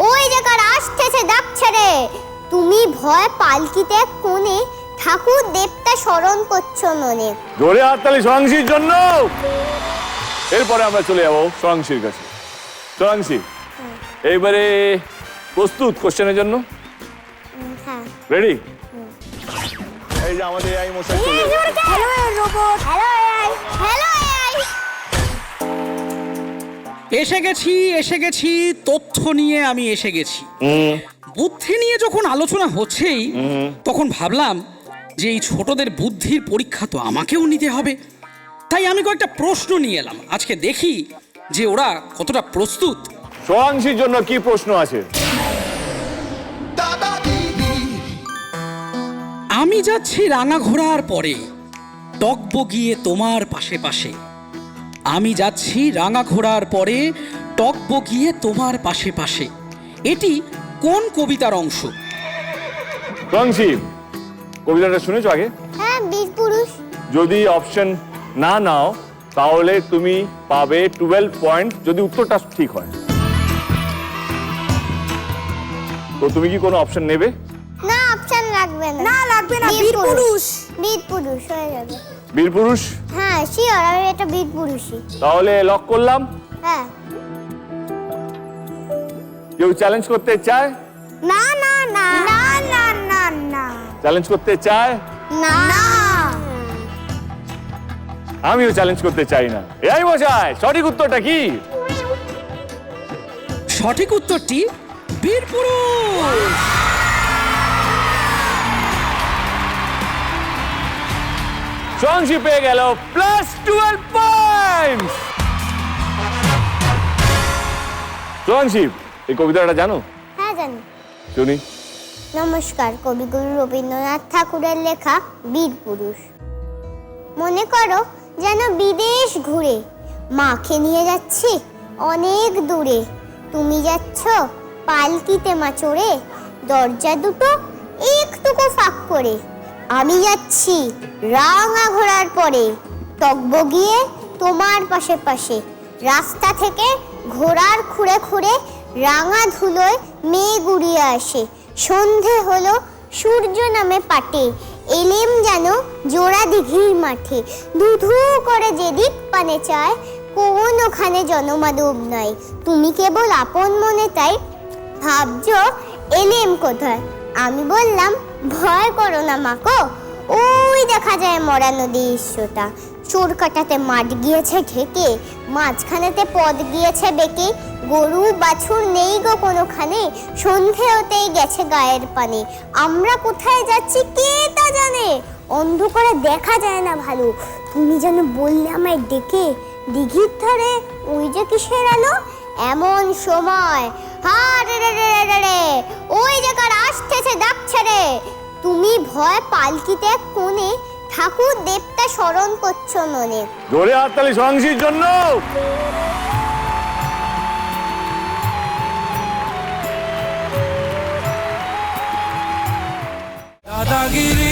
ওই যে কার আসতেছে ডাকছে রে। তুমি ভয় পালকিতে কোণে ঠাকুর দেবতা স্মরণ করছো মনে। জোরে হাততালি সোনাংশীর জন্য। এরপরে আমরা চলে যাবো সোনাংশীর কাছে। সোনাংশী, এইবারে প্রস্তুত কোশ্চেনের জন্য? হ্যাঁ। রেডি? এই যে আমাদের এআই মশাই চলে এসেছে। Hello robot, hello AI, hello AI. এসে গেছি তথ্য নিয়ে আমি এসে গেছি। বুদ্ধি নিয়ে যখন আলোচনা হচ্ছেই তখন ভাবলাম যে এই ছোটদের বুদ্ধির পরীক্ষা তো আমাকেও নিতে হবে। তাই আমি কয়েকটা প্রশ্ন নিয়ে এলাম, আজকে দেখি যে ওরা কতটা প্রস্তুত। সোনাংশীর জন্য কি প্রশ্ন আছে? আমি যাচ্ছি রাঙা ঘোড়ার পরে, টকবগিয়ে তোমার পাশে পাশে। আমি যাচ্ছি রাঙা ঘোড়ার পরে, টকবগিয়ে তোমার পাশে পাশে। এটি কোন কবিতার অংশ? সোনাংশী, কবিতাটা শুনেছো আগে? হ্যাঁ, বীর পুরুষ। যদি অপশন না নাও তাহলে তুমি পাবে 12 পয়েন্ট যদি উত্তরটা ঠিক হয়। তো তুমি কি কোনো অপশন নেবে? না, অপশন লাগবে না। না লাগবে না, বীর পুরুষ। বীর পুরুষ হয়ে যাবে। বীর পুরুষ? হ্যাঁ শিওর, আমি এটা বীর পুরুষই। তাহলে লক করলাম। হ্যাঁ। কেউ চ্যালেঞ্জ করতে চায়? না না না না না না না চ্যালেঞ্জ করতে চায়? না না। আমিও চ্যালেঞ্জ করতে চাই না। এই মশাই, সঠিক উত্তরটা কি? সঠিক উত্তরটি বীর পুরুষ। সোনাংশী পেয়ে গেল প্লাস 12 পয়েন্ট। সোনাংশী, এই কবিতাটা জানো? হ্যাঁ জানি। শুনি। নমস্কার, কবিগুরু রবীন্দ্রনাথ ঠাকুরের লেখা বীর পুরুষ। মনে করো যেন বিদেশ ঘুরে মাকে নিয়ে যাচ্ছি অনেক দূরে। তুমি যাচ্ছ পালকিতে মা চড়ে, দরজা দুটো একটুকু ফাঁক করে। আমি যাচ্ছি রাঙা ঘোড়ার পরে, টকবগিয়ে তোমার পাশে পাশে। রাস্তা থেকে ঘোড়ার খুঁড়ে খুঁড়ে রাঙা ধুলোয় মেঘ উড়িয়ে আসে। সন্ধে হলো, সূর্য নামে পাটে, এলেম যেন জোড়া দিঘির মাঠে। ধু করে যেদিক পানে চায়, কোন ওখানে জনমানব নাই। তুমি কেবল আপন মনে তাই ভাবছো এলেম কোথায়। আমি বললাম ভয় করো না মাকো, ওই দেখা যায় মরা নদীর ইস্যুটা। চোর কাটাতে মাঠ গিয়েছে ঢেকে, মাঝখানেতে পথ গিয়েছে বেঁকে। গরু বাছুর নেই গো কোনোখানে, সন্ধে হতেই গেছে গায়ের পানে। আমরা কোথায় যাচ্ছি কে তা জানে, অন্ধকারে দেখা যায় না ভালো। তুমি যেন বললে আমায় ডেকে, দিঘির ধারে ওই যে কিসের আলো। এমন সময় হারে রে রে রে রে, ওই যে কার আসতেছে ডাকছে রে। তুমি ভয় পালকিতে কোণে ঠাকুর দেবতা স্মরণ করছো মনে। জোরে হাততালি সোনাংশীর জন্য। দাদাগিরি